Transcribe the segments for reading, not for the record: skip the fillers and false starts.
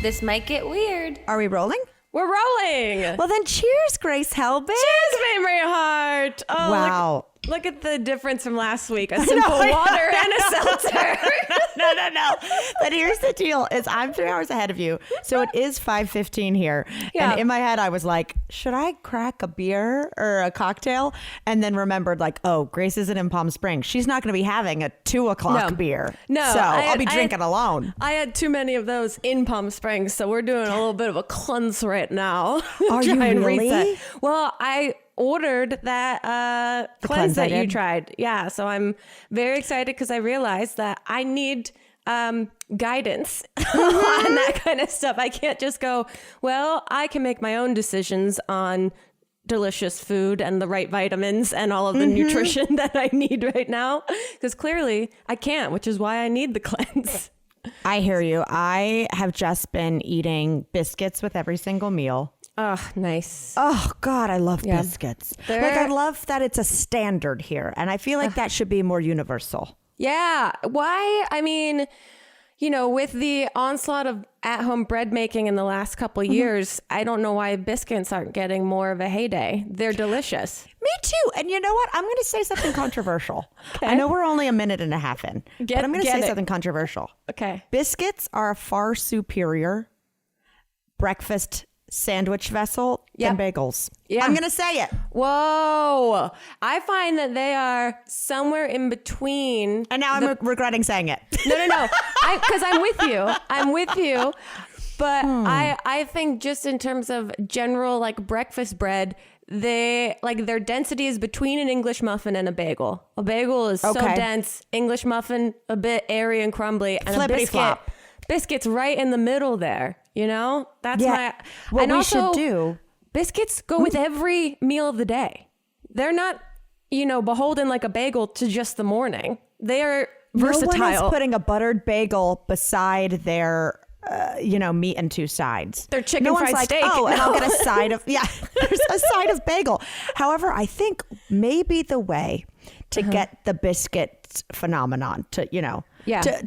This might get weird. Are we rolling? We're rolling. Well, then cheers, Grace Helbig. Cheers, Mamrie Hart. Oh, wow. Look at the difference from last week. A simple water and a seltzer. No. But here's the deal: is I'm 3 hours ahead of you, so it is 5:15 here. Yeah. And in my head, I was like, should I crack a beer or a cocktail? And then remembered, like, oh, Grace isn't in Palm Springs. She's not going to be having a 2 o'clock beer. No, so I'll be drinking alone. I had too many of those in Palm Springs, so we're doing a little bit of a cleanse right now. Are you really? Reset. Well, I ordered that cleanse that you tried. Yeah, so I'm very excited because I realized that I need guidance on that kind of stuff. I can't just go, well, I can make my own decisions on delicious food and the right vitamins and all of the nutrition that I need right now, because clearly I can't, which is why I need the cleanse. I hear you. I have just been eating biscuits with every single meal. Oh, nice. Oh, God, I love biscuits. I love that it's a standard here. And I feel like that should be more universal. Yeah. Why? I mean, you know, with the onslaught of at-home bread making in the last couple years, I don't know why biscuits aren't getting more of a heyday. They're delicious. Me too. And you know what? I'm going to say something controversial. Okay. I know we're only a minute and a half in, but I'm going to say something controversial. Okay. Biscuits are a far superior breakfast sandwich vessel than bagels. Yeah. I'm going to say it. Whoa. I find that they are somewhere in between. And now I'm regretting saying it. No. Because I'm with you. I'm with you. But I think just in terms of general like breakfast bread, their density is between an English muffin and a bagel. A bagel is so dense. English muffin, a bit airy and crumbly. And a biscuit's right in the middle there. You know, that's what we should do. Biscuits go with every meal of the day. They're not, beholden like a bagel to just the morning. They are versatile. No one is putting a buttered bagel beside their, meat and 2 sides. Their chicken fried steak. Oh, and I'll get a side of, there's a side of bagel. However, I think maybe the way to get the biscuit phenomenon to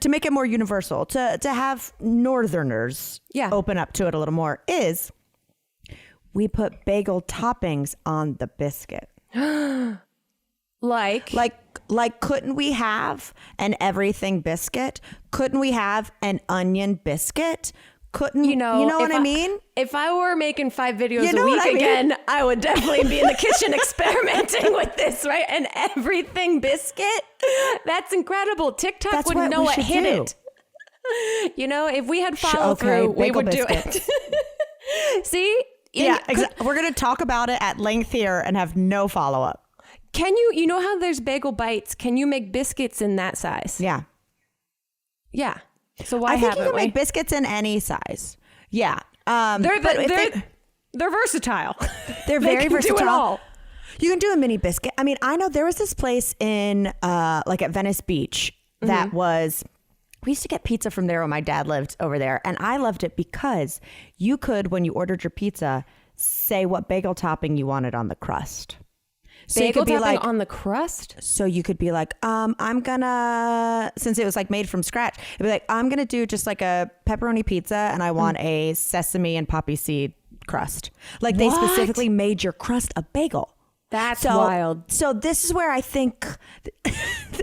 make it more universal, to have Northerners open up to it a little more, is we put bagel toppings on the biscuit. Like couldn't we have an everything biscuit? Couldn't we have an onion biscuit? Couldn't you know what I mean? If I were making 5 videos a week again, I would definitely be in the kitchen experimenting with this, right? An everything biscuit? That's incredible. TikTok wouldn't know what hit it. If we had follow through, we would do it. See? We're going to talk about it at length here and have no follow up. Can you know how there's bagel bites? Can you make biscuits in that size? Yeah. Yeah. So why I think haven't you can we? make biscuits in any size. Yeah. They're versatile. They're very versatile. Do it all. You can do a mini biscuit. I mean, I know there was this place in at Venice Beach that was, we used to get pizza from there when my dad lived over there. And I loved it because you could, when you ordered your pizza, say what bagel topping you wanted on the crust. So bagel topping on the crust? So you could be like, I'm gonna, since it was like made from scratch, it'd be like, I'm gonna do just like a pepperoni pizza and I want a sesame and poppy seed crust. Like they specifically made your crust a bagel. That's wild. So this is where I think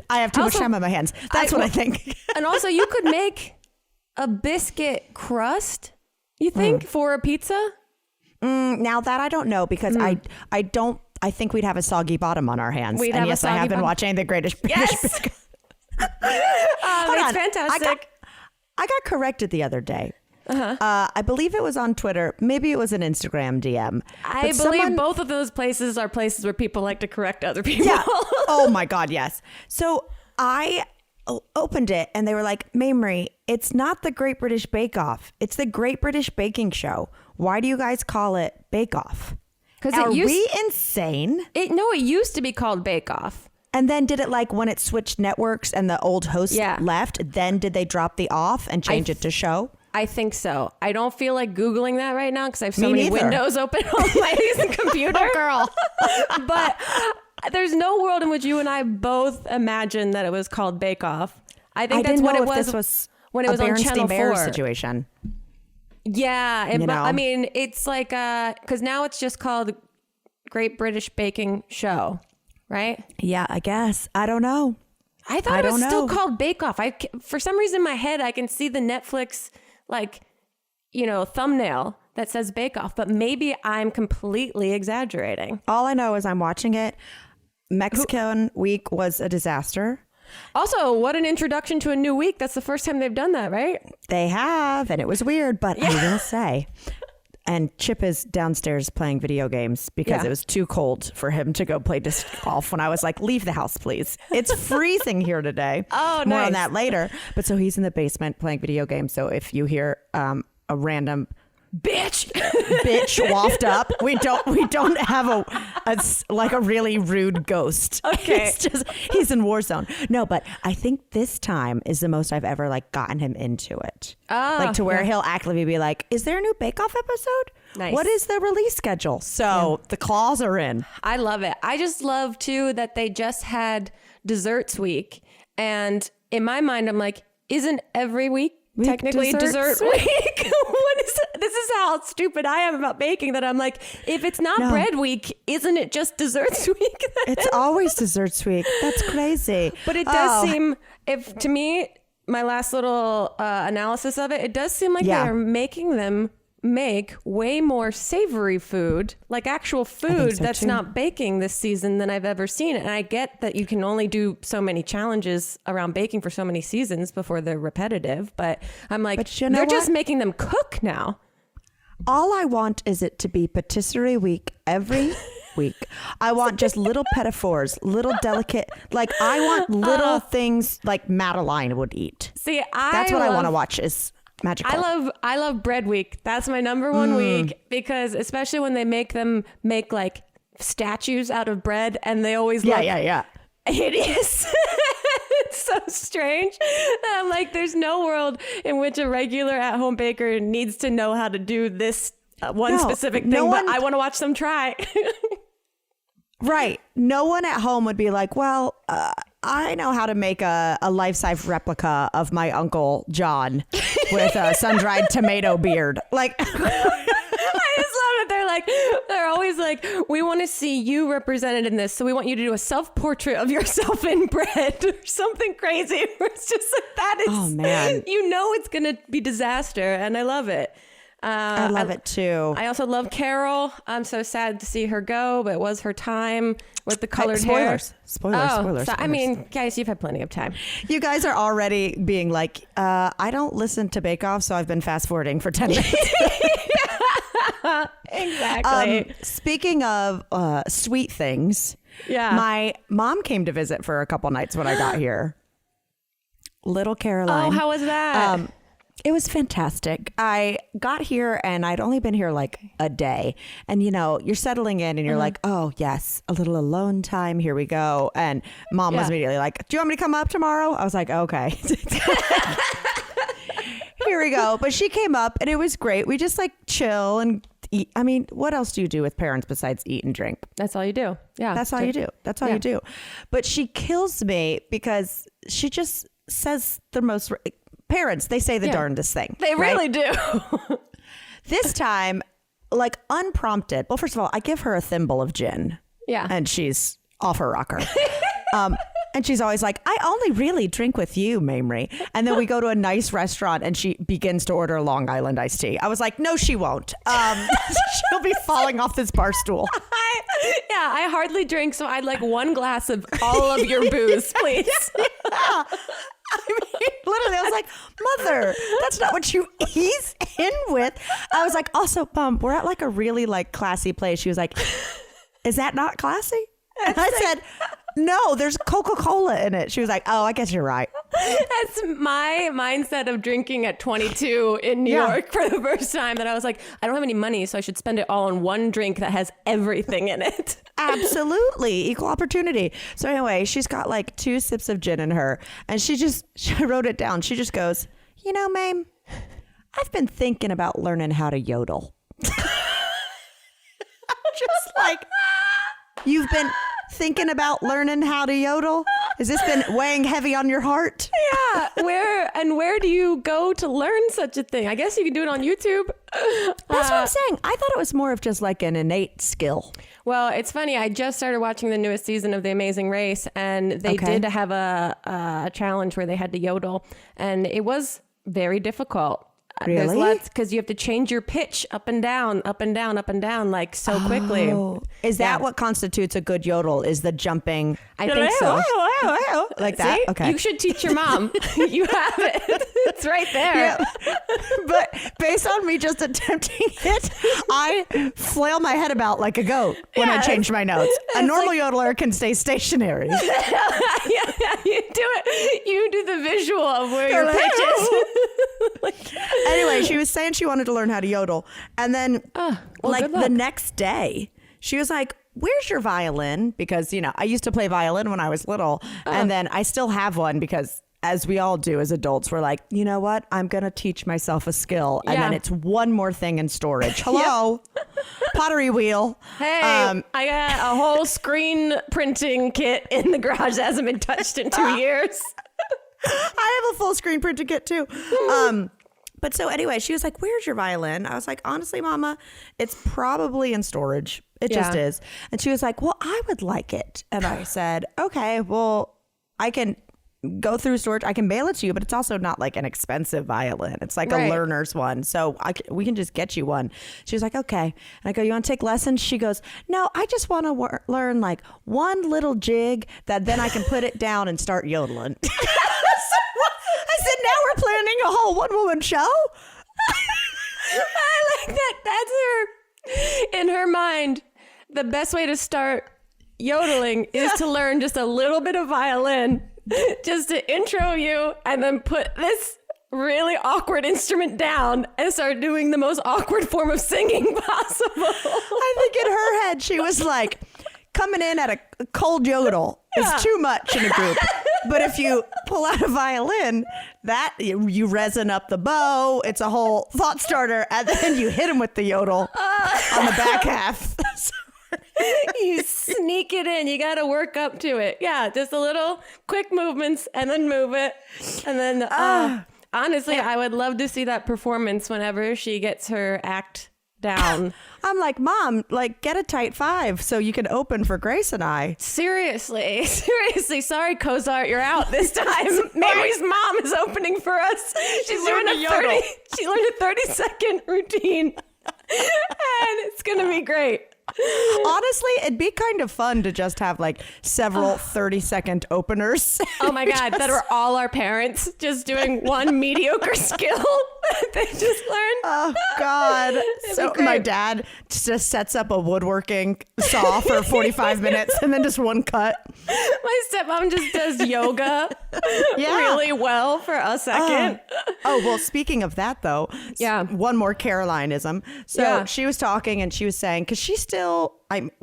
I have too much time on my hands. That's what I think. And also you could make a biscuit crust, you think, for a pizza? Now that I don't know, because I think we'd have a soggy bottom on our hands. I have been watching the Greatest British Biscuit. It's fantastic. I got corrected the other day. I believe it was on Twitter. Maybe it was an Instagram DM. I believe both of those places are places where people like to correct other people. Yeah. Oh my God, yes. So I opened it and they were like, Mamrie, it's not the Great British Bake Off. It's the Great British Baking Show. Why do you guys call it Bake Off? Are we insane? It used to be called Bake Off. And then did it like when it switched networks and the old host left, then did they drop the off and change it to show? I think so. I don't feel like Googling that right now because I have so many windows open on my computer. Oh, girl. But there's no world in which you and I both imagined that it was called Bake Off. I think that's what it was. This was when it was on Channel 4 situation. Yeah. I mean, it's like, because now it's just called Great British Baking Show, right? Yeah, I guess. I don't know. I thought it was still called Bake Off. For some reason in my head, I can see the Netflix, like, thumbnail that says Bake Off, but maybe I'm completely exaggerating. All I know is I'm watching it. Mexican week was a disaster. Also, what an introduction to a new week. That's the first time they've done that, right? They have, and it was weird, but I will say, and Chip is downstairs playing video games because it was too cold for him to go play disc golf when I was like, leave the house, please. It's freezing here today. Oh, More on that later. But so he's in the basement playing video games. So if you hear a random bitch waft up, we don't have a really rude ghost. Okay. He's in war zone. No, but I think this time is the most I've ever like gotten him into it. Like to where he'll actively be like, is there a new Bake Off episode? Nice. What is the release schedule? So the claws are in. I love it. I just love too that they just had desserts week. And in my mind, I'm like, isn't every week technically dessert week? This is how stupid I am about baking, that I'm like, if it's not bread week, isn't it just desserts week? It's always desserts week. That's crazy. But it does seem, to me, my last little analysis of it, it does seem like they're making them make way more savory food, like actual food that's not baking this season, than I've ever seen. And I get that you can only do so many challenges around baking for so many seasons before they're repetitive, but I'm like, they're just making them cook now. All I want is it to be patisserie week every week. I want just little petifours, little delicate, like I want little things like Madeline would eat. See, that's what I want to watch is magical. I love bread week. That's my number one week, because especially when they make them make like statues out of bread, and they always look hideous. It's so strange. I'm like, there's no world in which a regular at-home baker needs to know how to do this specific thing, but I want to watch them try. Right. No one at home would be like, well, I know how to make a life-size replica of my Uncle John with a sun-dried tomato beard. Like, I just love it. They're always like, we want to see you represented in this, so we want you to do a self-portrait of yourself in bread or something crazy. It's just like, that is, oh man, it's going to be disaster, and I love it. I love it too. I also love Carol. I'm so sad to see her go, but it was her time with the colored hair. Spoilers. So, I mean, guys, you've had plenty of time. You guys are already being like, I don't listen to Bake Off, so I've been fast forwarding for 10 minutes. Exactly. Speaking of sweet things, my mom came to visit for a couple nights when I got here. Little Caroline. Oh, how was that? It was fantastic. I got here and I'd only been here like a day. And, you're settling in and you're like, oh, yes, a little alone time. Here we go. And mom was immediately like, do you want me to come up tomorrow? I was like, okay. Here we go. But she came up and it was great. We just like chill and eat. I mean, what else do you do with parents besides eat and drink? That's all you do. Yeah. That's all you do. That's all you do. But she kills me because she just says the most... Parents, they say the darndest thing. They really do. This time, like unprompted. Well, first of all, I give her a thimble of gin. Yeah. And she's off her rocker. And she's always like, I only really drink with you, Mamrie. And then we go to a nice restaurant and she begins to order Long Island iced tea. I was like, no, she won't. She'll be falling off this bar stool. I hardly drink, so I'd like one glass of all of your booze, please. I mean, literally, I was like, Mother, that's not what you ease in with. I was like, also, Mom, we're at like a really like classy place. She was like, is that not classy? And I said, no, there's Coca-Cola in it. She was like, oh, I guess you're right. That's my mindset of drinking at 22 in New York for the first time, that I was like, I don't have any money, so I should spend it all on one drink that has everything in it. Absolutely. Equal opportunity. So anyway, she's got like 2 sips of gin in her and she wrote it down. She just goes, Mame, I've been thinking about learning how to yodel. Just like, you've been thinking about learning how to yodel? Has this been weighing heavy on your heart? Yeah, we're a And where do you go to learn such a thing? I guess you can do it on YouTube. That's what I'm saying. I thought it was more of just like an innate skill. Well, it's funny. I just started watching the newest season of The Amazing Race, and they did have a challenge where they had to yodel, and it was very difficult. Really? There's lots, because you have to change your pitch up and down, up and down, up and down, like so quickly. Is that what constitutes a good yodel? Is the jumping? I think so. Like that? See? Okay. You should teach your mom. You have it. It's right there. Yeah. But based on me just attempting it, I flail my head about like a goat when I change my notes. A normal yodeler can stay stationary. Yeah, you do it. You do the visual of where your pitch is. Anyway, she was saying she wanted to learn how to yodel. And then like the next day, she was like, where's your violin? Because, you know, I used to play violin when I was little. And then I still have one because, as we all do as adults, we're like, you know what? I'm going to teach myself a skill. And then it's one more thing in storage. Hello. Pottery wheel. Hey, I got a whole screen printing kit in the garage that hasn't been touched in 2 years. I have a full screen printing kit too. But so anyway, she was like, where's your violin? I was like, honestly, Mama, it's probably in storage. It just is. And she was like, well, I would like it. And I said, okay, well, I can go through storage. I can mail it to you, but it's also not like an expensive violin. It's like a learner's one. So we can just get you one. She was like, okay. And I go, you want to take lessons? She goes, no, I just want to learn like one little jig that then I can put it down and start yodeling. I said, now we're planning a whole one-woman show? I like that. That's her. In her mind, the best way to start yodeling is to learn just a little bit of violin, just to intro you, and then put this really awkward instrument down and start doing the most awkward form of singing possible. I think in her head, she was like, coming in at a cold yodel is too much in a group. But if you pull out a violin, that you resin up the bow, it's a whole thought starter, and then you hit him with the yodel on the back half. You sneak it in. You got to work up to it. Yeah, just a little quick movements and then move it. And then honestly, I would love to see that performance whenever she gets her act down. I'm like, Mom, like get a tight 5 so you can open for Grace and I. Seriously. Sorry, Cozart, you're out this time. Mamrie's mom is opening for us. She's doing she learned a 30-second routine. And it's going to be great. Honestly, it'd be kind of fun to just have like several 30-second openers. Oh my God, that are all our parents just doing one mediocre skill that they just learned. Oh God. So my dad just sets up a woodworking saw for 45 minutes and then just one cut. My stepmom just does yoga really well for a second. Oh, well, speaking of that though, one more Carolineism. So she was talking and she was saying, because she's still,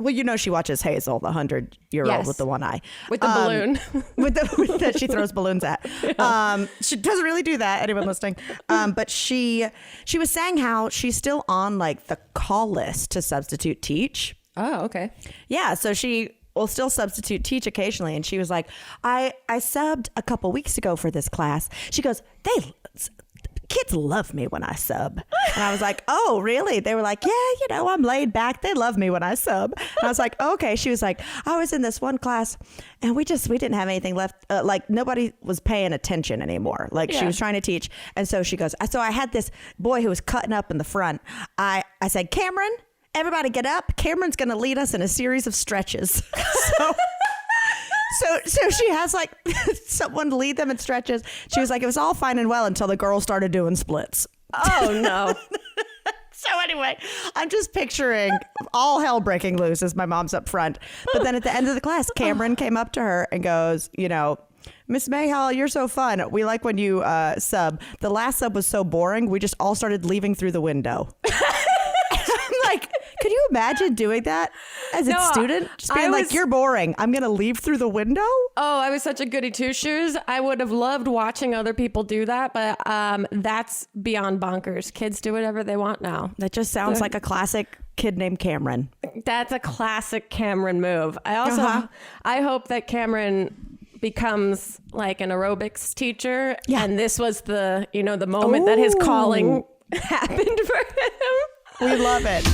you know, she watches Hazel, the 100-year-old with the one eye. With the balloon. That she throws balloons at. She doesn't really do that, anyone listening. But she was saying how she's still on like the call list to substitute teach. Oh, okay. Yeah, so she will still substitute teach occasionally. And she was like, I subbed a couple weeks ago for this class. She goes, kids love me when I sub. And I was like, oh, really? They were like, yeah, you know, I'm laid back. They love me when I sub. And I was like, okay. She was like, I was in this one class and we didn't have anything left. Like nobody was paying attention anymore. Like she was trying to teach. And so she goes, so I had this boy who was cutting up in the front. I said, Cameron, everybody get up. Cameron's going to lead us in a series of stretches. So she has like someone to lead them in stretches. She was like, it was all fine and well until the girl started doing splits. Oh no. So anyway, I'm just picturing all hell breaking loose as my mom's up front. But then at the end of the class, Cameron came up to her and goes, you know, Miss Mayhall, you're so fun. We like when you sub. The last sub was so boring. We just all started leaving through the window. I'm like, could you imagine doing that as a student? Just being like, you're boring. I'm going to leave through the window? Oh, I was such a goody two-shoes. I would have loved watching other people do that, but that's beyond bonkers. Kids do whatever they want now. That just sounds like a classic kid named Cameron. That's a classic Cameron move. I also, I hope that Cameron becomes like an aerobics teacher. Yeah. And this was the moment that his calling happened for him. We love it.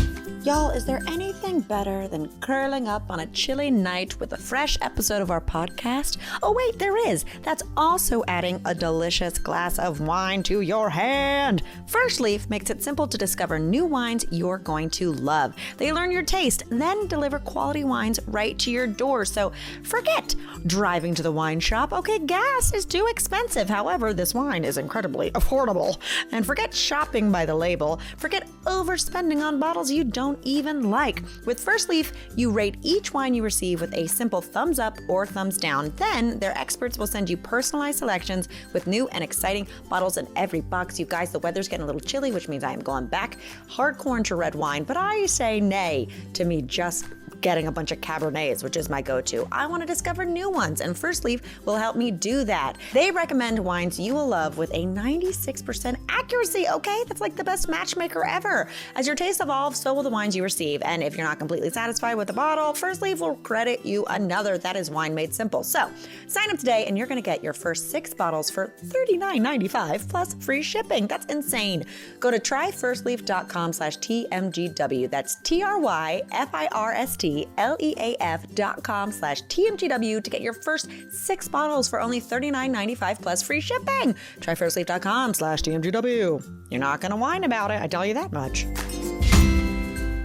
Y'all, is there anything better than curling up on a chilly night with a fresh episode of our podcast? Oh, wait, there is. That's also adding a delicious glass of wine to your hand. First Leaf makes it simple to discover new wines you're going to love. They learn your taste, then deliver quality wines right to your door. So forget driving to the wine shop. Okay, gas is too expensive. However, this wine is incredibly affordable. And forget shopping by the label. Forget overspending on bottles you don't even like. With First Leaf, you rate each wine you receive with a simple thumbs up or thumbs down. Then their experts will send you personalized selections with new and exciting bottles in every box. You guys, the weather's getting a little chilly, which means I am going back hardcore into red wine, but I say nay to me just getting a bunch of Cabernets, which is my go-to. I want to discover new ones, and First Leaf will help me do that. They recommend wines you will love with a 96% accuracy, okay? That's like the best matchmaker ever. As your taste evolves, so will the wines you receive, and if you're not completely satisfied with the bottle, First Leaf will credit you another. That is wine made simple. So, sign up today, and you're going to get your first 6 bottles for $39.95 plus free shipping. That's insane. Go to tryfirstleaf.com/TMGW. That's tryfirstleaf.com/TMGW to get your first 6 bottles for only $39.95 plus free shipping. Tryfirstleaf.com/TMGW. You're not going to whine about it, I tell you that much.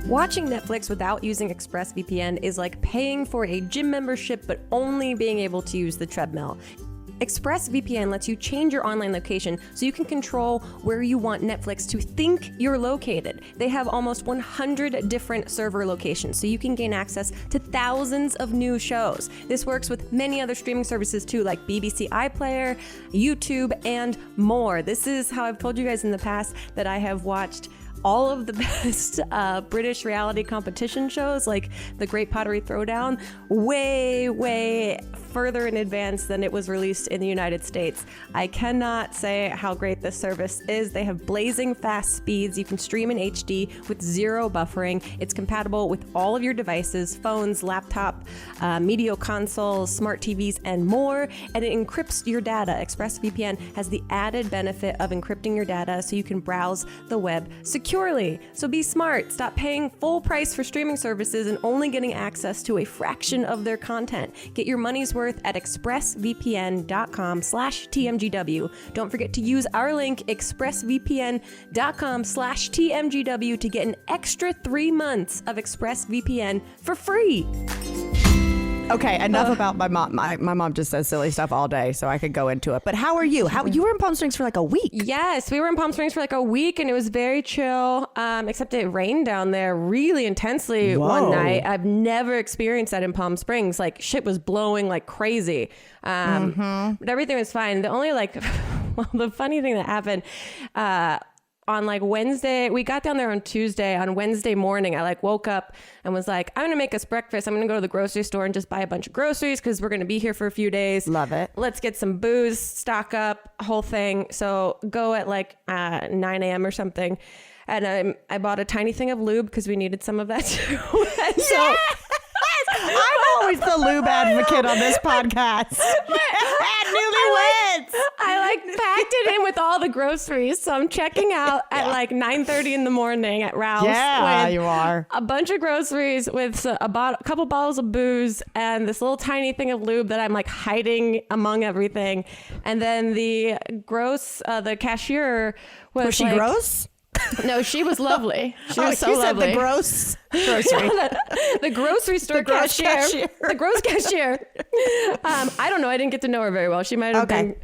Watching Netflix without using ExpressVPN is like paying for a gym membership but only being able to use the treadmill. ExpressVPN lets you change your online location so you can control where you want Netflix to think you're located. They have almost 100 different server locations, so you can gain access to thousands of new shows. This works with many other streaming services too, like BBC iPlayer, YouTube, and more. This is how I've told you guys in the past that I have watched all of the best British reality competition shows, like the Great Pottery Throwdown, way further in advance than it was released in the United States. I cannot say how great this service is. They have blazing fast speeds. You can stream in HD with 0 buffering. It's compatible with all of your devices, phones, laptop, media consoles, smart TVs, and more. And it encrypts your data. ExpressVPN has the added benefit of encrypting your data so you can browse the web securely. So be smart. Stop paying full price for streaming services and only getting access to a fraction of their content. Get your money's worth at expressvpn.com/TMGW. Don't forget to use our link, expressvpn.com/TMGW, to get an extra 3 months of ExpressVPN for free. Okay, enough about my mom. My mom just says silly stuff all day, so I could go into it. But how are you? You were in Palm Springs for like a week. Yes, we were in Palm Springs for like a week, and it was very chill, except it rained down there really intensely one night. I've never experienced that in Palm Springs. Like, shit was blowing like crazy. But everything was fine. The only the funny thing that happened, on like Wednesday, we got down there on Tuesday. On Wednesday morning, I woke up and was like, I'm gonna make us breakfast. I'm gonna go to the grocery store and just buy a bunch of groceries because we're gonna be here for a few days. Love it. Let's get some booze, stock up, whole thing. So go at 9 a.m. or something. And I bought a tiny thing of lube because we needed some of that too. So I'm always the lube advocate on this podcast. Newlyweds. I packed it in with all the groceries. So I'm checking out at 9:30 in the morning at Ralph's. Yeah, you are. A bunch of groceries with a couple bottles of booze and this little tiny thing of lube that I'm hiding among everything. And then the cashier was she gross? No, she was lovely. She was so lovely. Said the gross grocery. the grocery store cashier. The gross cashier. I don't know. I didn't get to know her very well. She might have been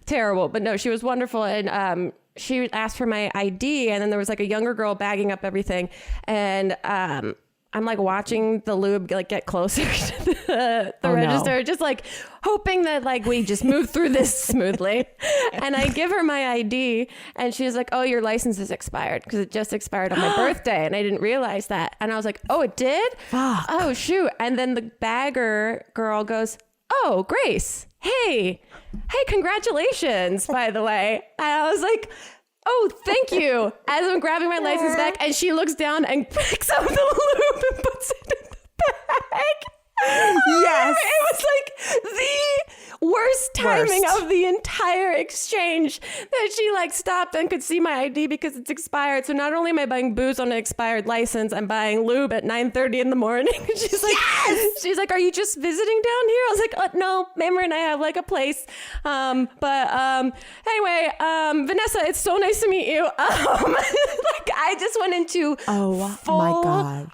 terrible, but no, she was wonderful. And she asked for my ID, and then there was a younger girl bagging up everything, and I'm watching the lube get closer to the register, just hoping that we just move through this smoothly. And I give her my ID, and she's like, "Oh, your license is expired," because it just expired on my birthday, and I didn't realize that. And I was like, "Oh, it did? Fuck. Oh, shoot!" And then the bagger girl goes, "Oh, Grace, hey, congratulations, by the way." And I was like, "Oh, thank you." As I'm grabbing my license back, and she looks down and picks up the lube and puts it in the bag. Yes. It was like the worst timing of the entire exchange that she like stopped and could see my ID because it's expired. So not only am I buying booze on an expired license, I'm buying lube at 9:30 in the morning. She's like, are you just visiting down here? I was like, no, Mamrie and I have like a place. Anyway, Vanessa, it's so nice to meet you. Like I just went into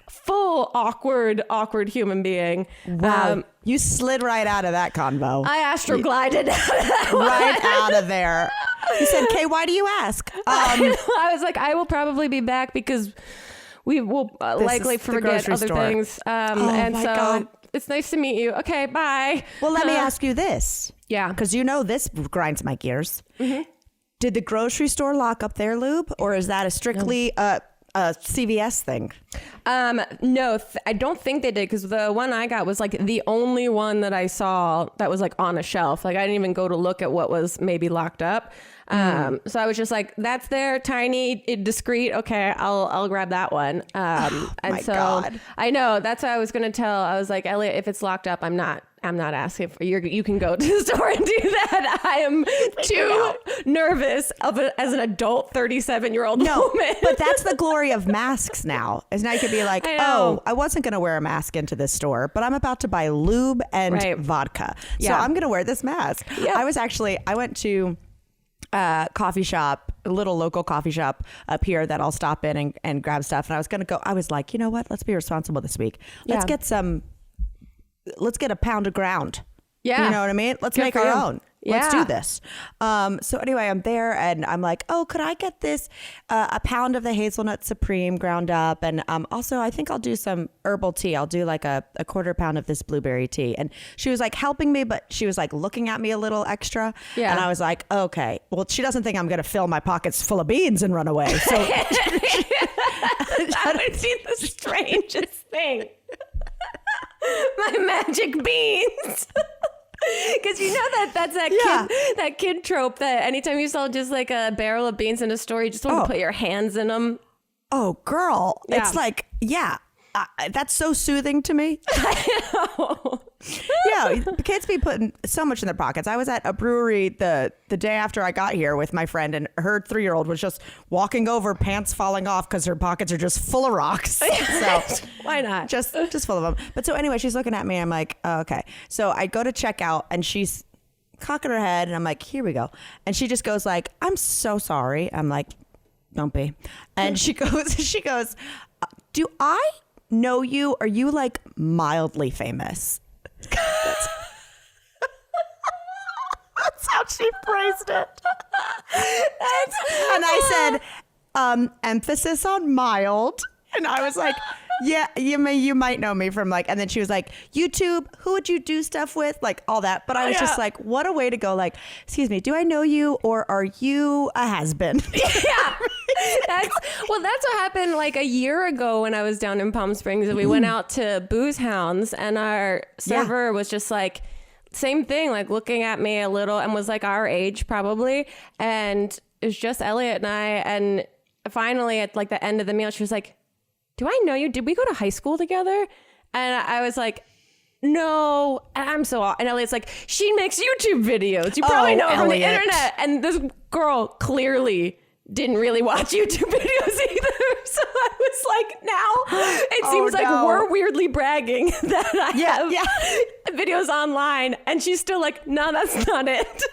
full awkward human being. Wow. You slid right out of that convo. I astroglided right out of there. You said, Kay, why do you ask? I was like, I will probably be back because we will likely forget other things. God. It's nice to meet you. Okay, bye. Well, let me ask you this. Yeah. Because this grinds my gears. Mm-hmm. Did the grocery store lock up their lube, or is that a strictly a CVS thing? No, I don't think they did, because the one I got was like the only one that I saw that was like on a shelf. Like I didn't even go to look at what was maybe locked up. So I was just like, that's there, tiny, discreet. Okay, I'll grab that one. God. I know, that's what I was going to tell. I was like, Elliot, if it's locked up, I'm not asking for you can go to the store and do that. I am too nervous as an adult 37-year-old woman. But that's the glory of masks now. Is now you could be like, I wasn't going to wear a mask into this store, but I'm about to buy lube and vodka. So I'm going to wear this mask. Yeah. I went to a coffee shop, a little local coffee shop up here that I'll stop in and grab stuff. And I was like, you know what? Let's be responsible this week. Let's get a pound of ground. Yeah. You know what I mean? Let's make our own. Let's do this. So anyway, I'm there and I'm like, oh, could I get this, a pound of the hazelnut supreme ground up? And also I think I'll do some herbal tea. I'll do like a quarter pound of this blueberry tea. And she was like helping me, but she was like looking at me a little extra. Yeah. And I was like, okay, well, she doesn't think I'm going to fill my pockets full of beans and run away. So that would be the strangest thing. My magic beans. Because you know that's that kid trope that anytime you saw just like a barrel of beans in a store, you just want to put your hands in them. Oh, girl. Yeah. It's like, that's so soothing to me. I know. Yeah, kids be putting so much in their pockets. I was at a brewery the day after I got here with my friend, and her 3-year-old was just walking over, pants falling off because her pockets are just full of rocks. So why not? Just full of them. But so anyway, she's looking at me. I'm like, oh, okay. So I go to check out, and she's cocking her head, and I'm like, here we go. And she just goes like, I'm so sorry. I'm like, don't be. And she goes, do I know you? Are you like mildly famous? That's how she phrased it. And I said, emphasis on mild. And I was like, yeah, you might know me from like, and then she was like, YouTube, who would you do stuff with? Like all that. But I was just like, what a way to go. Like, excuse me, do I know you, or are you a has-been? Yeah. That's what happened like a year ago when I was down in Palm Springs, and we went out to Booze Hounds, and our server was just like, same thing, like looking at me a little, and was like our age probably. And it was just Elliot and I. And finally at like the end of the meal, she was like, do I know you? Did we go to high school together? And I was like, no. And I'm so, and Elliot's like, she makes YouTube videos. You probably know her from the internet. And this girl clearly didn't really watch YouTube videos either. So I was like, now it seems like we're weirdly bragging that I have videos online. And she's still like, no, that's not it.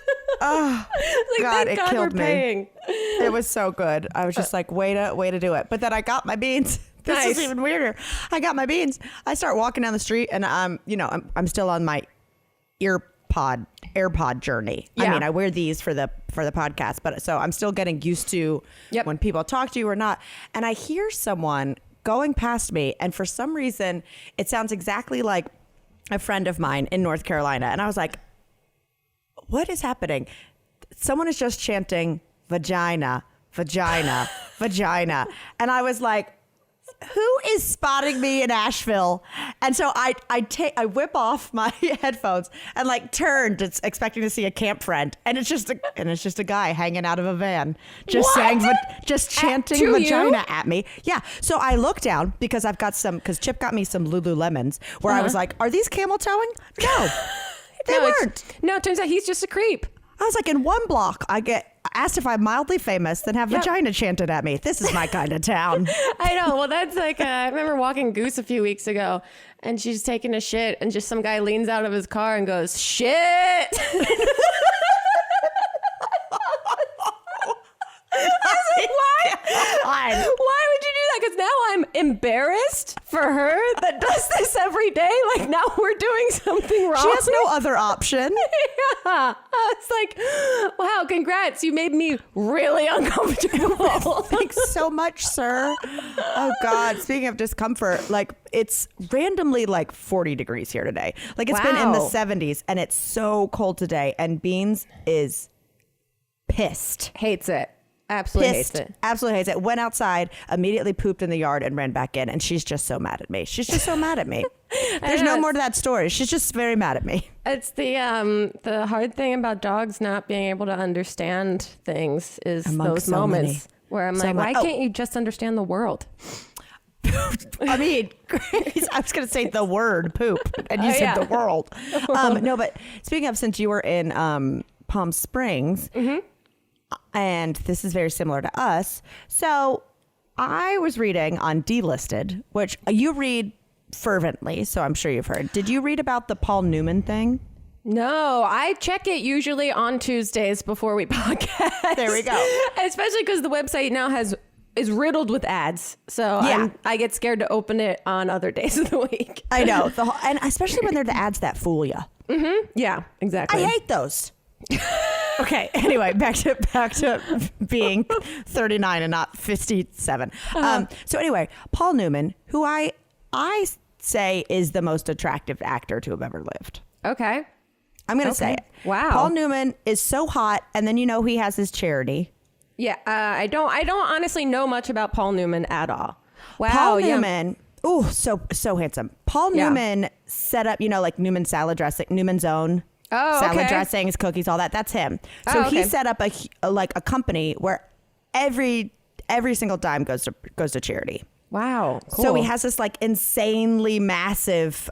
Oh, like, God, thank it God killed we're paying. It was so good. I was just like, way to do it. But then I got my beans. This is even weirder. I got my beans. I start walking down the street, and I'm still on my AirPod journey. Yeah. I mean, I wear these for the podcast, but so I'm still getting used to when people talk to you or not. And I hear someone going past me, and for some reason, it sounds exactly like a friend of mine in North Carolina. And I was like, what is happening? Someone is just chanting vagina, vagina, vagina. And I was like, who is spotting me in Asheville? And so I whip off my headphones and like turn, just expecting to see a camp friend, and it's just a guy hanging out of a van, just chanting vagina at me. Yeah. So I look down because I've got because Chip got me some Lululemons where I was like, are these camel towing? No, they weren't. No, it turns out he's just a creep. I was like, in one block, I get asked if I'm mildly famous, then have vagina chanted at me. This is my kind of town. I know. Well, that's like, I remember walking Goose a few weeks ago, and she's taking a shit, and just some guy leans out of his car and goes, shit. Why would you do that? Because now I'm embarrassed for her that does this every day. Like, now we're doing something wrong. She has no other option. Yeah. It's like, wow, congrats. You made me really uncomfortable. Thanks so much, sir. Oh, God. Speaking of discomfort, like, it's randomly like 40 degrees here today. Like, it's been in the 70s, and it's so cold today. And Beans is pissed. Hates it. Absolutely hates it. Absolutely hates it. Went outside, immediately pooped in the yard, and ran back in. And she's just so mad at me. She's just so mad at me. There's no more to that story. She's just very mad at me. It's the hard thing about dogs not being able to understand things is those moments where I'm like, why can't you just understand the world? I mean, Grace, I was going to say the word poop, and you said the world. No, but speaking of, since you were in Palm Springs, and this is very similar to us. So I was reading on Delisted, which you read fervently, so I'm sure you've heard. Did you read about the Paul Newman thing? No, I check it usually on Tuesdays before we podcast. There we go. Especially because the website now is riddled with ads. So I get scared to open it on other days of the week. I know. And especially when they're the ads that fool you. Mm-hmm. Yeah, exactly. I hate those. Okay. Anyway, back to being 39 and not 57. So anyway, Paul Newman, who I say is the most attractive actor to have ever lived. Okay. I'm going to say it. Wow. Paul Newman is so hot. And then, he has his charity. Yeah. I don't honestly know much about Paul Newman at all. Wow. Paul Newman. Oh, so handsome. Paul Newman set up, like Newman salad dressing, Newman's own. Salad dressings, cookies, all that. That's him. So he set up a company where every single dime goes to charity. Wow. Cool. So he has this like insanely massive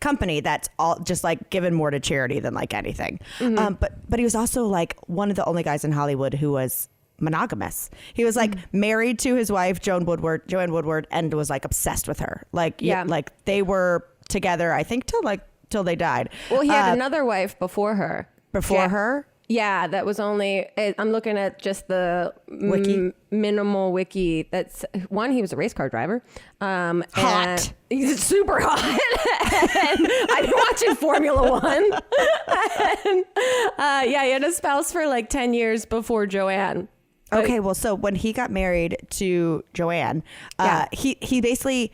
company that's all just like given more to charity than like anything. Mm-hmm. But he was also like one of the only guys in Hollywood who was monogamous. He was like married to his wife Joanne Woodward, and was like obsessed with her. Like like they were together, I think, till they died. Well, he had another wife before her. Her? Yeah, that was only, I'm looking at just the wiki. Minimal wiki. That's one, he was a race car driver. Hot. He's super hot. And I've been watching Formula One. And, he had a spouse for like 10 years before Joanne. Okay, well, so when he got married to Joanne, he basically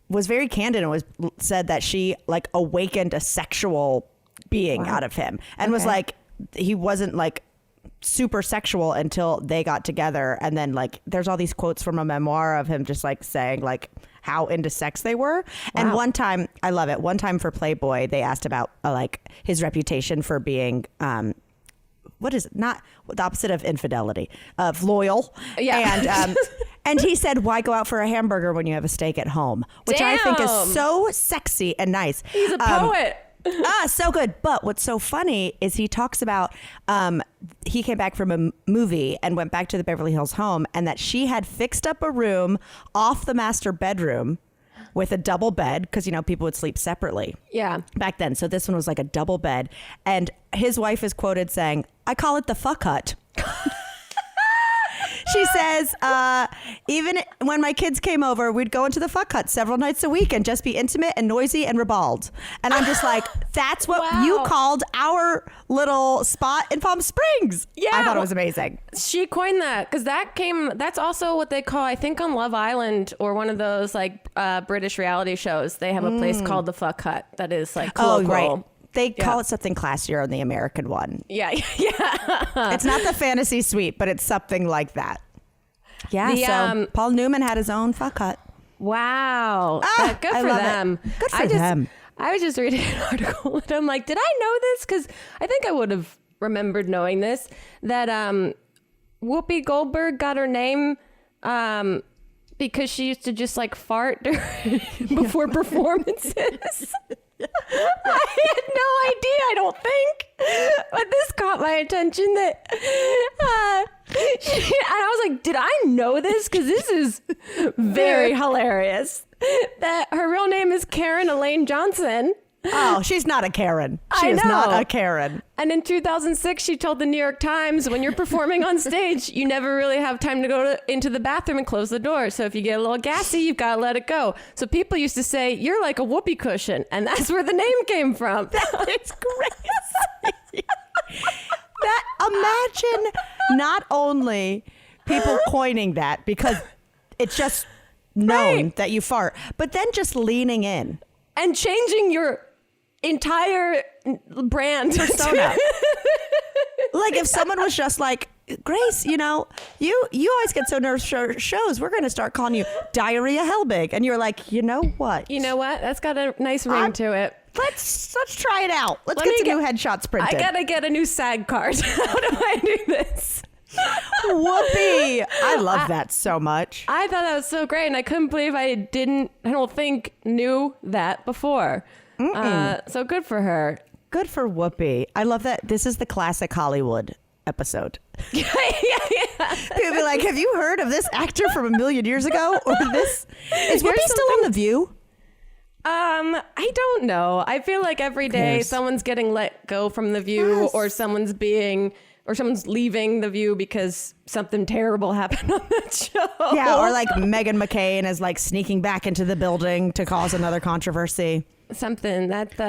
was very candid and said that she like awakened a sexual being out of him, and was like, he wasn't like super sexual until they got together. And then like there's all these quotes from a memoir of him just like saying like how into sex they were. And one time, I love it, one time for Playboy they asked about like his reputation for being what is it, not the opposite of infidelity, of loyal. And he said, why go out for a hamburger when you have a steak at home? Which I think is so sexy and nice. He's a poet. So good. But what's so funny is he talks about he came back from a movie and went back to the Beverly Hills home, and that she had fixed up a room off the master bedroom with a double bed, because, people would sleep separately. Yeah. Back then. So this one was like a double bed. And his wife is quoted saying, I call it the fuck hut. She says, even when my kids came over, we'd go into the fuck hut several nights a week and just be intimate and noisy and ribald. And I'm just like, that's what you called our little spot in Palm Springs. Yeah. I thought it was amazing. She coined that because that's also what they call, I think on Love Island or one of those like British reality shows, they have a place called the fuck hut that is like colloquial. Oh, right. They call it something classier on the American one. Yeah. It's not the fantasy suite, but it's something like that. Yeah, so Paul Newman had his own fuck hut. Wow. Good for them. Good for them. I was just reading an article and I'm like, did I know this? Because I think I would have remembered knowing this, that Whoopi Goldberg got her name because she used to just like fart before performances. I had no idea, I don't think. But this caught my attention that and I was like, did I know this? Because this is very hilarious. That her real name is Karen Elaine Johnson. Oh, she's not a Karen. She is not a Karen. And in 2006, she told the New York Times, when you're performing on stage, you never really have time to go into the bathroom and close the door. So if you get a little gassy, you've got to let it go. So people used to say, you're like a whoopee cushion. And that's where the name came from. It's crazy. Imagine not only people coining that because it's just known that you fart, but then just leaning in. And changing your entire brand persona. Like if someone was just like, Grace, you always get so nervous for shows. We're going to start calling you Diarrhea Helbig. And you're like, you know what? That's got a nice ring to it. Let's try it out. Let's get some new headshots printed. I got to get a new SAG card. How do I do this? Whoopee. I love that so much. I thought that was so great. And I couldn't believe I don't think knew that before. So good for her. Good for Whoopi. I love that. This is the classic Hollywood episode. Yeah. People be like, have you heard of this actor from a million years ago? Or this? Is Whoopi still on The View? I don't know. I feel like every day someone's getting let go from The View, or someone's leaving The View because something terrible happened on that show. Yeah, or like Meghan McCain is like sneaking back into the building to cause another controversy. Something that,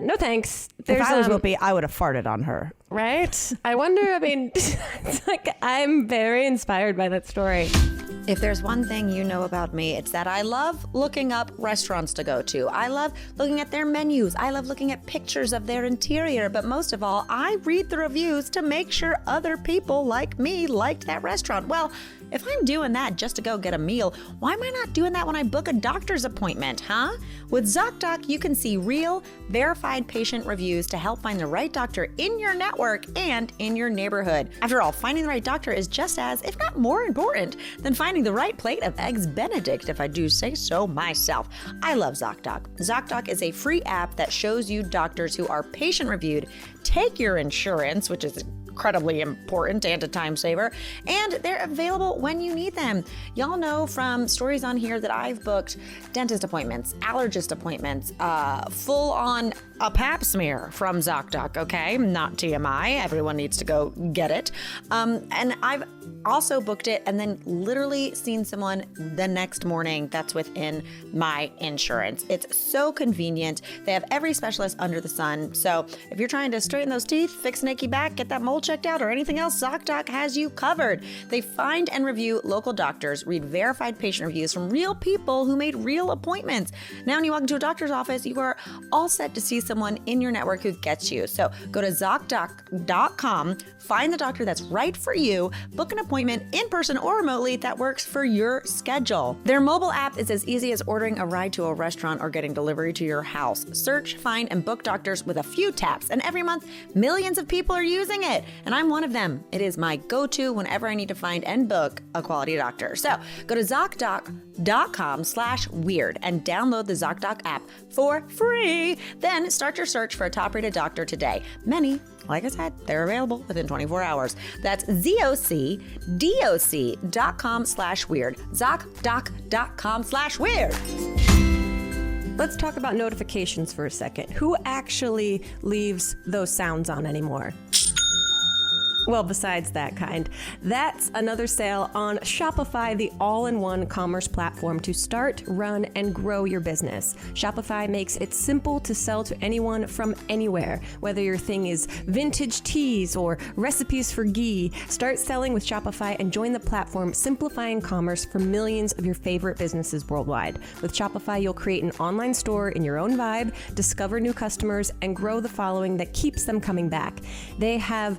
no thanks. If I was Whoopi, I would have farted on her. Right? I wonder, it's like I'm very inspired by that story. If there's one thing you know about me, it's that I love looking up restaurants to go to. I love looking at their menus. I love looking at pictures of their interior. But most of all, I read the reviews to make sure other people like me liked that restaurant. Well, if I'm doing that just to go get a meal, why am I not doing that when I book a doctor's appointment, huh? With ZocDoc, you can see real, verified patient reviews to help find the right doctor in your network and in your neighborhood. After all, finding the right doctor is just as, if not more important, than finding the right plate of Eggs Benedict, if I do say so myself. I love ZocDoc. ZocDoc is a free app that shows you doctors who are patient-reviewed, take your insurance, which is incredibly important and a time saver, and they're available when you need them. Y'all know from stories on here that I've booked dentist appointments, allergist appointments, full on a pap smear from ZocDoc, okay? Not TMI. Everyone needs to go get it. And I've also booked it and then literally seen someone the next morning that's within my insurance. It's so convenient. They have every specialist under the sun. So if you're trying to straighten those teeth, fix an achy back, get that mole checked out, or anything else, ZocDoc has you covered. They find and review local doctors, read verified patient reviews from real people who made real appointments. Now when you walk into a doctor's office, you are all set to see someone in your network who gets you. So go to ZocDoc.com, find the doctor that's right for you, book an appointment in person or remotely that works for your schedule. Their mobile app is as easy as ordering a ride to a restaurant or getting delivery to your house. Search, find, and book doctors with a few taps, and every month, millions of people are using it, and I'm one of them. It is my go-to whenever I need to find and book a quality doctor. So go to ZocDoc.com/weird and download the ZocDoc app for free. Then start your search for a top-rated doctor today. Many, like I said, they're available within 24 hours. That's ZocDoc.com/weird. ZocDoc.com/weird. Let's talk about notifications for a second. Who actually leaves those sounds on anymore? Well, besides that kind. That's another sale on Shopify, the all-in-one commerce platform to start, run, and grow your business. Shopify makes it simple to sell to anyone from anywhere. Whether your thing is vintage teas or recipes for ghee, start selling with Shopify and join the platform simplifying commerce for millions of your favorite businesses worldwide. With Shopify, you'll create an online store in your own vibe, discover new customers, and grow the following that keeps them coming back. They have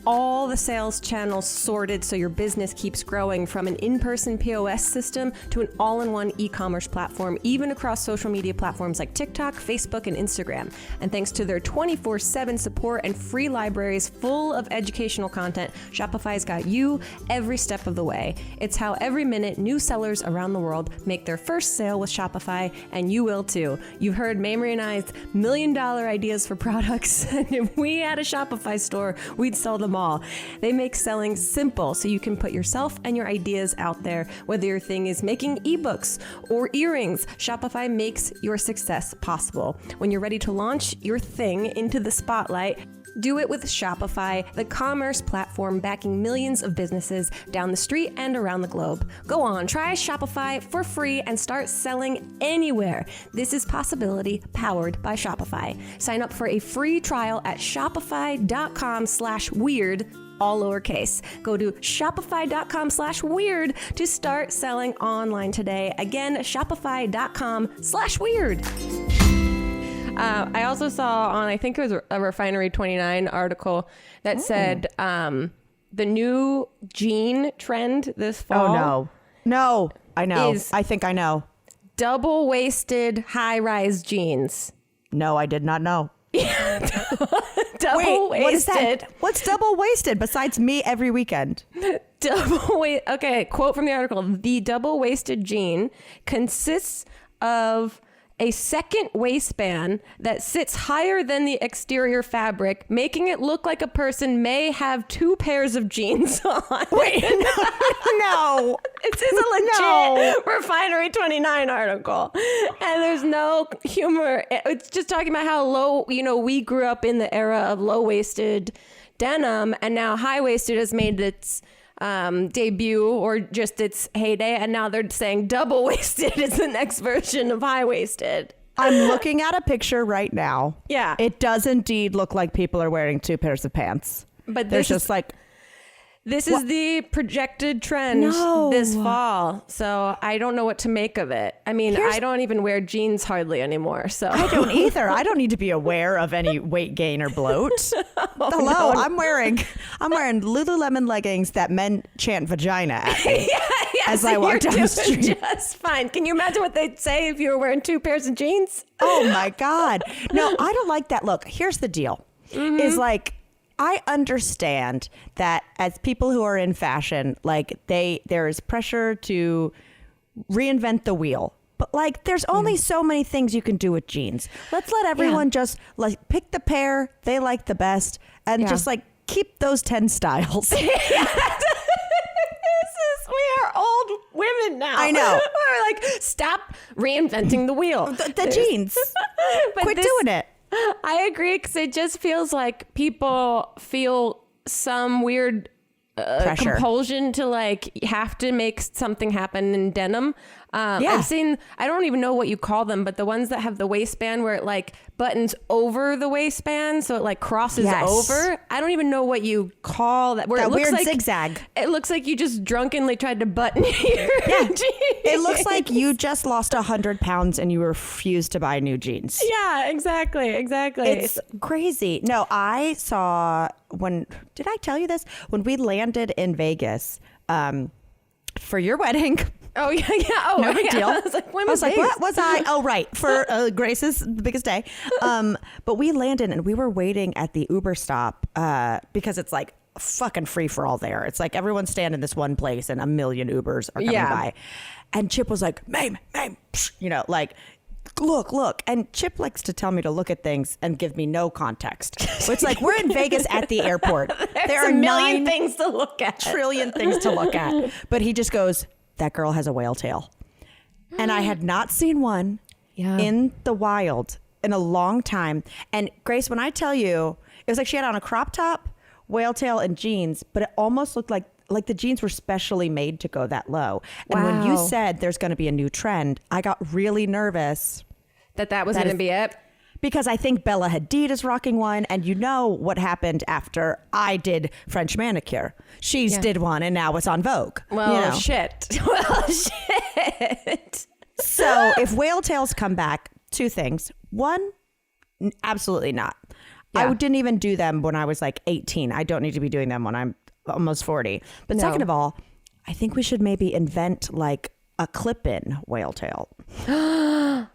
all the sales channels sorted so your business keeps growing, from an in-person POS system to an all-in-one e-commerce platform, even across social media platforms like TikTok, Facebook, and Instagram. And thanks to their 24/7 support and free libraries full of educational content, Shopify's got you every step of the way. It's how every minute new sellers around the world make their first sale with Shopify, and you will too. You've heard Mamrie and I's $1 million ideas for products, and if we had a Shopify store, we'd sell them all. They make selling simple so you can put yourself and your ideas out there. Whether your thing is making ebooks or earrings, Shopify makes your success possible. When you're ready to launch your thing into the spotlight, do it with Shopify, the commerce platform backing millions of businesses down the street and around the globe. Go on, try Shopify for free and start selling anywhere. This is possibility powered by Shopify. Sign up for a free trial at shopify.com/weird, all lowercase. Go to shopify.com/weird to start selling online today. Again, shopify.com/weird. I also saw on, I think it was a Refinery 29 article that said the new jean trend this fall. Oh, no, I know. I think I know. Double-waisted high-rise jeans. No, I did not know. Double-waisted. Wait, what is that? What's double-waisted besides me every weekend? Okay, quote from the article. The double-waisted jean consists of a second waistband that sits higher than the exterior fabric, making it look like a person may have two pairs of jeans on. Wait, no. This is a legit Refinery 29 article. And there's no humor. It's just talking about how low, we grew up in the era of low-waisted denim, and now high-waisted has made its debut or just its heyday, and now they're saying double-waisted is the next version of high-waisted. I'm looking at a picture right now. Yeah. It does indeed look like people are wearing two pairs of pants. But there's just like... This is the projected trend this fall. So I don't know what to make of it. I mean, I don't even wear jeans hardly anymore. So I don't either. I don't need to be aware of any weight gain or bloat. Hello, no. I'm wearing Lululemon leggings that men chant vagina at me as I walk down the street. Just fine. Can you imagine what they'd say if you were wearing two pairs of jeans? Oh my God. No, I don't like that look. Here's the deal. Is like, I understand that as people who are in fashion, like there is pressure to reinvent the wheel. But like, there's only so many things you can do with jeans. Let's let everyone just like pick the pair they like the best and just like keep those 10 styles. We are old women now. I know. We're like, stop reinventing the wheel. The jeans. Quit doing it. I agree, because it just feels like people feel some weird compulsion to like have to make something happen in denim. I've seen, I don't even know what you call them, but the ones that have the waistband where it like buttons over the waistband, so it like crosses over. I don't even know what you call that. Where that it looks weird like, zigzag. It looks like you just drunkenly tried to button your jeans. It looks like you just lost 100 pounds and you refused to buy new jeans. Yeah, exactly. It's crazy. No, I saw did I tell you this? When we landed in Vegas for your wedding. Oh, yeah. Oh, no big deal. I was like, what was I? Oh, right. For Grace's the biggest day. But we landed and we were waiting at the Uber stop because it's like fucking free for all there. It's like everyone's staying in this one place and a million Ubers are coming by. And Chip was like, Mame, like, look. And Chip likes to tell me to look at things and give me no context. So it's like, we're in Vegas at the airport. There are a million things to look at. Trillion things to look at. But he just goes, that girl has a whale tail. And I had not seen one in the wild in a long time. And Grace, when I tell you, it was like she had on a crop top, whale tail, and jeans, but it almost looked like the jeans were specially made to go that low. And when you said there's going to be a new trend, I got really nervous. That was going to be it? Because I think Bella Hadid is rocking one, and you know what happened after I did French manicure. She did one, and now it's on Vogue. Well, shit. So if whale tails come back, two things. One, absolutely not. I didn't even do them when I was like 18. I don't need to be doing them when I'm almost 40. But second of all, I think we should maybe invent like a clip-in whale tail. That's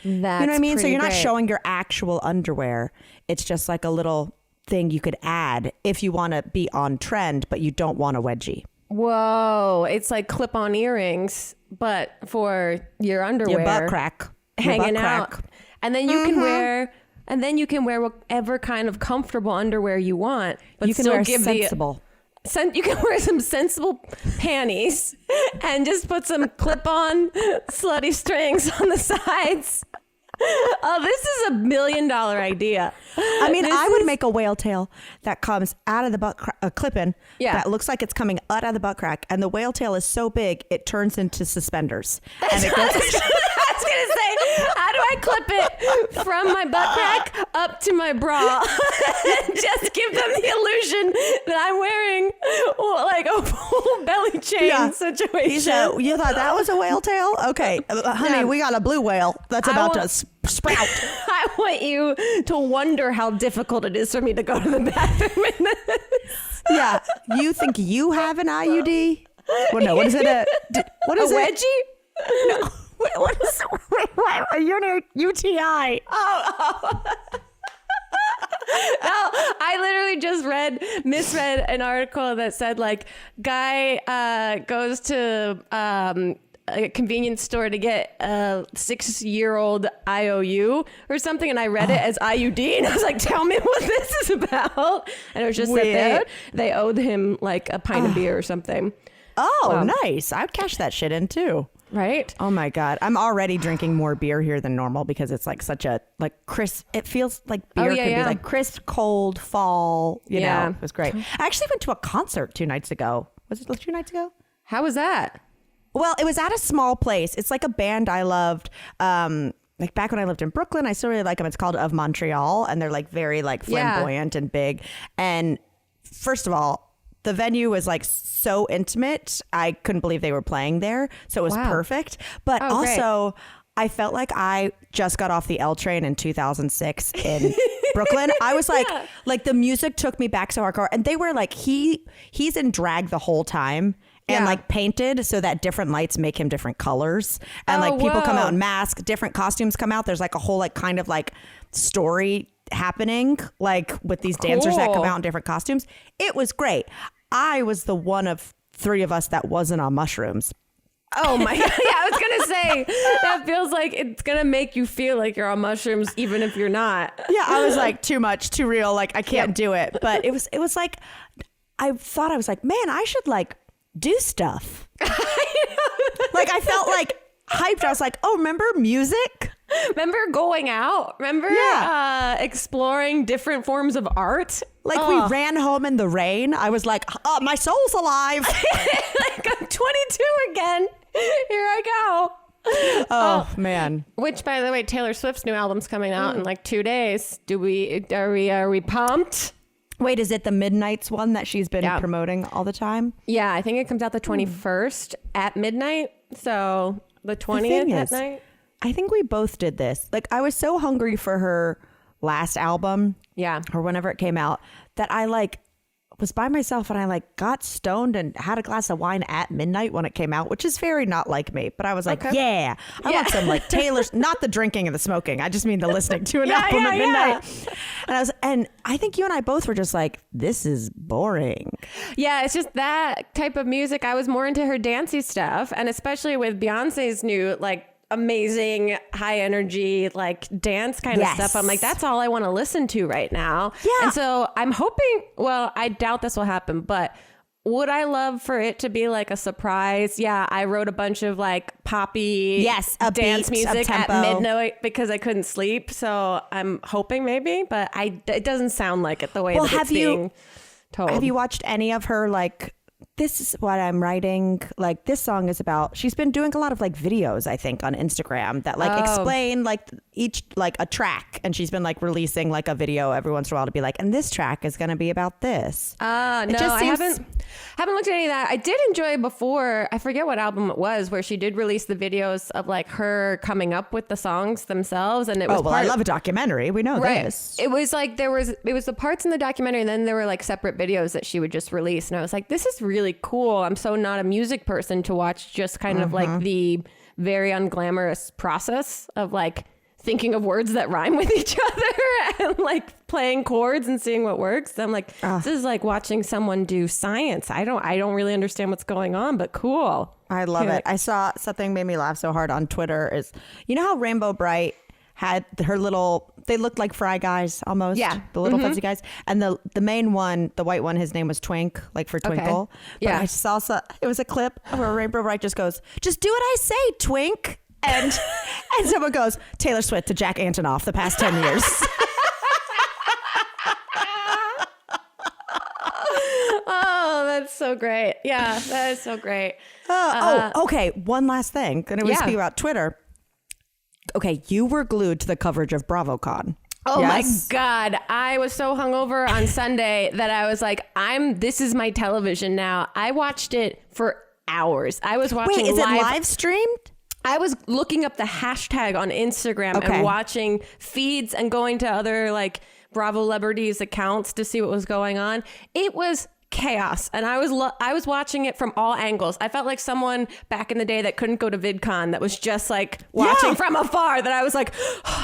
you know what I mean? So you're not showing your actual underwear. It's just like a little thing you could add if you want to be on trend, but you don't want a wedgie. Whoa. It's like clip-on earrings, but for your underwear. Your butt crack. Hanging out. And then you can wear whatever kind of comfortable underwear you want, but you can still wear give sensible. You can wear some sensible panties and just put some clip-on slutty strings on the sides. Oh, this is $1 million idea. I mean, I would make a whale tail that comes out of the butt crack, a clip-in, that looks like it's coming out of the butt crack, and the whale tail is so big it turns into suspenders. And it goes. I was gonna say, how do I clip it from my butt crack up to my bra? Just give them the illusion that I'm wearing like a full belly chain situation. So you thought that was a whale tail? Okay, honey, we got a blue whale that's about to sprout. I want you to wonder how difficult it is for me to go to the bathroom in this. Yeah, you think you have an IUD? Well, no. What is it? What is a it? wedgie? No. What is a UTI? Oh. No, I literally just misread an article that said like guy goes to a convenience store to get a 6-year-old IOU or something, and I read it as IUD, and I was like, tell me what this is about. And it was just that they owed him like a pint of beer or something. Oh, nice. I'd cash that shit in too. Right? Oh my God. I'm already drinking more beer here than normal because it's like such a like crisp. It feels like beer could be like crisp, cold, fall. You know, it was great. I actually went to a concert 2 nights ago. Was it 2 nights ago? How was that? Well, it was at a small place. It's like a band I loved. Like back when I lived in Brooklyn, I still really like them. It's called Of Montreal, and they're like very like flamboyant and big. And first of all, the venue was like so intimate. I couldn't believe they were playing there. So it was perfect. But also, I felt like I just got off the L train in 2006 in Brooklyn. I was like the music took me back so hardcore. And they were like, he's in drag the whole time. And like painted so that different lights make him different colors. And like people come out in masks, different costumes come out. There's like a whole like kind of like story happening like with these dancers that come out in different costumes. It was great. I was the one of 3 of us that wasn't on mushrooms. Oh my God. Yeah, I was gonna say that feels like it's gonna make you feel like you're on mushrooms even if you're not. Yeah, I was like too much, too real, like I can't do it. But it was like I thought I was like, man, I should like do stuff. Like I felt like hyped. I was like, oh, remember music? Remember going out? Remember exploring different forms of art? Like we ran home in the rain. I was like, oh, my soul's alive. Like I'm 22 again. Here I go. Oh man. Which, by the way, Taylor Swift's new album's coming out in like 2 days. Are we pumped? Wait, is it the Midnights one that she's been promoting all the time? Yeah, I think it comes out the 21st at midnight. So the 20th at night. I think we both did this. Like I was so hungry for her last album. Yeah. Or whenever it came out that I like was by myself and I like got stoned and had a glass of wine at midnight when it came out, which is very not like me. But I was like, I want some like Taylor's, not the drinking and the smoking. I just mean the listening to an album at midnight. And I think you and I both were just like, this is boring. Yeah, it's just that type of music. I was more into her dancey stuff. And especially with Beyonce's new like amazing high energy like dance kind of stuff. I'm like, that's all I want to listen to right now. Yeah. And so I'm hoping, well, I doubt this will happen, but would I love for it to be like a surprise? Yeah, I wrote a bunch of like poppy dance music at midnight because I couldn't sleep. So I'm hoping maybe, but it doesn't sound like it the way that it's being told. Have you watched any of her like, this is what I'm writing, like this song is about, she's been doing a lot of like videos, I think on Instagram that like explain like each, like a track. And she's been like releasing like a video every once in a while to be like, and this track is going to be about this. No, I haven't looked at any of that. I did enjoy before, I forget what album it was, where she did release the videos of like her coming up with the songs themselves. And it was I love a documentary. We know this. It was like it was the parts in the documentary, and then there were like separate videos that she would just release. And I was like, this is really cool. I'm so not a music person to watch just kind of like the very unglamorous process of like thinking of words that rhyme with each other and like playing chords and seeing what works. I'm like, this is like watching someone do science. I don't really understand what's going on, but cool. I love it. I saw something made me laugh so hard on Twitter is, you know how Rainbow Bright had her little, they looked like Fry Guys almost. Yeah. The little fuzzy guys. And the main one, the white one, his name was Twink, like for Twinkle. Okay. Yeah. But I saw, it was a clip where Rainbow Bright just goes, just do what I say, Twink. And someone goes, Taylor Swift to Jack Antonoff the past 10 years. Oh, that's so great. Yeah, that is so great. Okay. One last thing. And it was speaking about Twitter. Okay, you were glued to the coverage of BravoCon. Oh my God. I was so hungover on Sunday that I was like, this is my television now. I watched it for hours. I was watching Wait, is it live streamed? I was looking up the hashtag on Instagram and watching feeds and going to other like Bravo celebrities accounts to see what was going on. It was chaos. And I was watching it from all angles. I felt like someone back in the day that couldn't go to VidCon that was just like watching from afar, that I was like,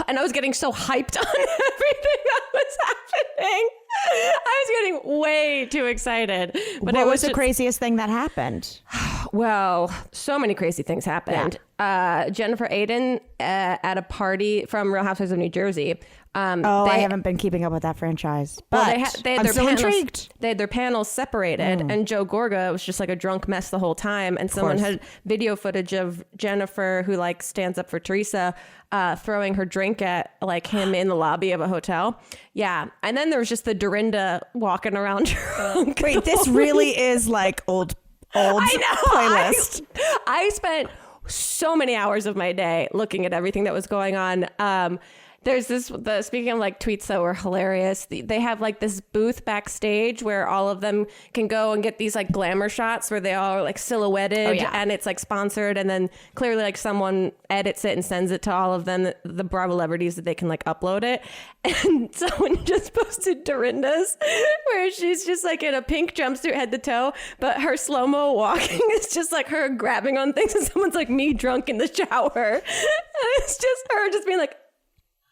and I was getting so hyped on everything that was happening. I was getting way too excited. But what was the craziest thing that happened? Well, so many crazy things happened. Yeah. Jennifer Aiden at a party from Real Housewives of New Jersey. I haven't been keeping up with that franchise. But they had I'm their still panels, intrigued. They had their panels separated, and Joe Gorga was just like a drunk mess the whole time. And someone had video footage of Jennifer, who like stands up for Teresa, throwing her drink at like him in the lobby of a hotel. Yeah. And then there was just the Dorinda walking around drunk. Wait, this really is like old playlist. I spent so many hours of my day looking at everything that was going on. There's speaking of like tweets that were hilarious, they have like this booth backstage where all of them can go and get these like glamour shots where they all are like silhouetted and it's like sponsored, and then clearly like someone edits it and sends it to all of them, the Bravo celebrities, that they can like upload it. And someone just posted Dorinda's where she's just like in a pink jumpsuit head to toe, but her slow-mo walking is just like her grabbing on things, and someone's like me drunk in the shower. And it's just her just being like,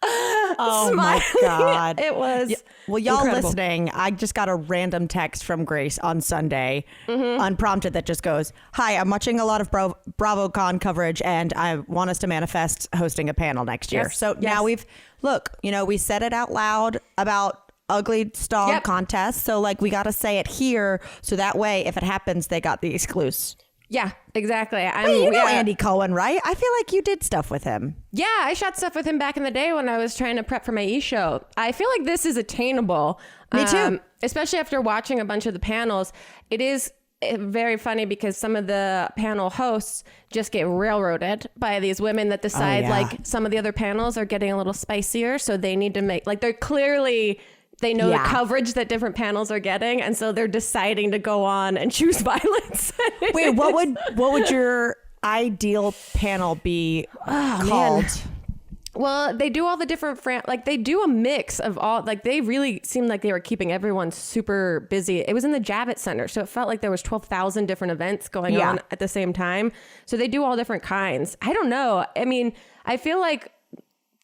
oh smiling. My God. It was well, y'all incredible. Listening, I just got a random text from Grace on Sunday, unprompted, that just goes, hi, I'm watching a lot of BravoCon coverage and I want us to manifest hosting a panel next year. Now we said it out loud about ugly stall contests. So like we got to say it here. So that way, if it happens, they got the exclusive. Yeah, exactly. You know Andy Cohen, right? I feel like you did stuff with him. Yeah, I shot stuff with him back in the day when I was trying to prep for my e-show. I feel like this is attainable. Me too. Especially after watching a bunch of the panels. It is very funny because some of the panel hosts just get railroaded by these women that decide like some of the other panels are getting a little spicier. So they need to make, like, they're clearly... They know the coverage that different panels are getting, and so they're deciding to go on and choose violence. Wait, what would your ideal panel be called? Man. Well, they do all the different they do a mix of all, like they really seemed like they were keeping everyone super busy. It was in the Javits Center, so it felt like there was 12,000 different events going on at the same time. So they do all different kinds. I don't know. I mean, I feel like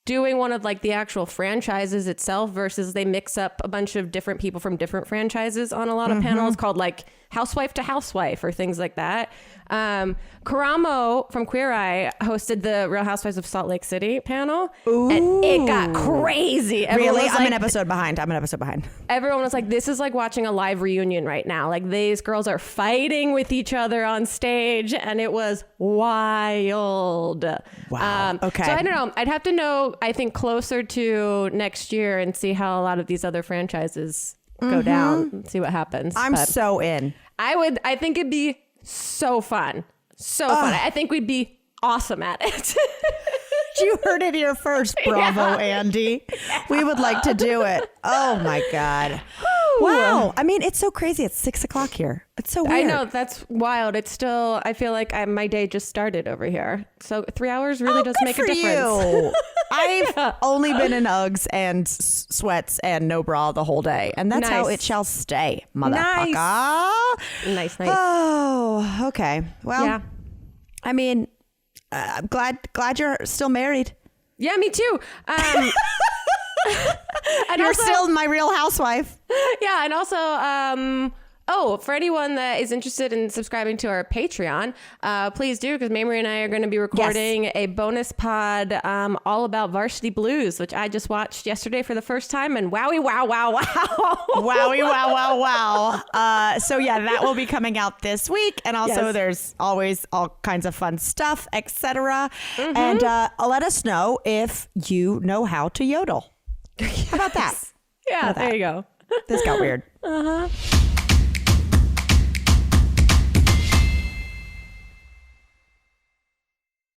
doing one of like the actual franchises itself versus they mix up a bunch of different people from different franchises on a lot of panels called like Housewife to Housewife or things like that. Karamo from Queer Eye hosted the Real Housewives of Salt Lake City panel. Ooh. And it got crazy. Really? I'm an episode behind. Everyone was like, this is like watching a live reunion right now. Like these girls are fighting with each other on stage, and it was wild. Wow. Okay. So I don't know. I'd have to know, I think, closer to next year and see how a lot of these other franchises go down and see what happens. I'm so in. I think it'd be so fun. So fun. I think we'd be awesome at it. You heard it here first. Bravo, Andy. We would like to do it. Oh my God. Wow. I mean, it's so crazy. It's 6:00 here. It's so weird. I know. That's wild. It's still, I feel like my day just started over here. So 3 hours really does make a difference. You. I've only been in Uggs and sweats and no bra the whole day. And that's how it shall stay, motherfucker. Nice. Oh, okay. Well, yeah. I mean, I'm glad you're still married. Yeah, me too. And you're still my Real Housewife. Yeah, and also, for anyone that is interested in subscribing to our Patreon, please do, because Mamrie and I are going to be recording a bonus pod all about Varsity Blues, which I just watched yesterday for the first time, and wowie, wow, wow, wow. Wowie, wow, wow, wow. So yeah, that will be coming out this week, and also there's always all kinds of fun stuff, etc. And let us know if you know how to yodel. How about that? Yeah, there you go. This got weird.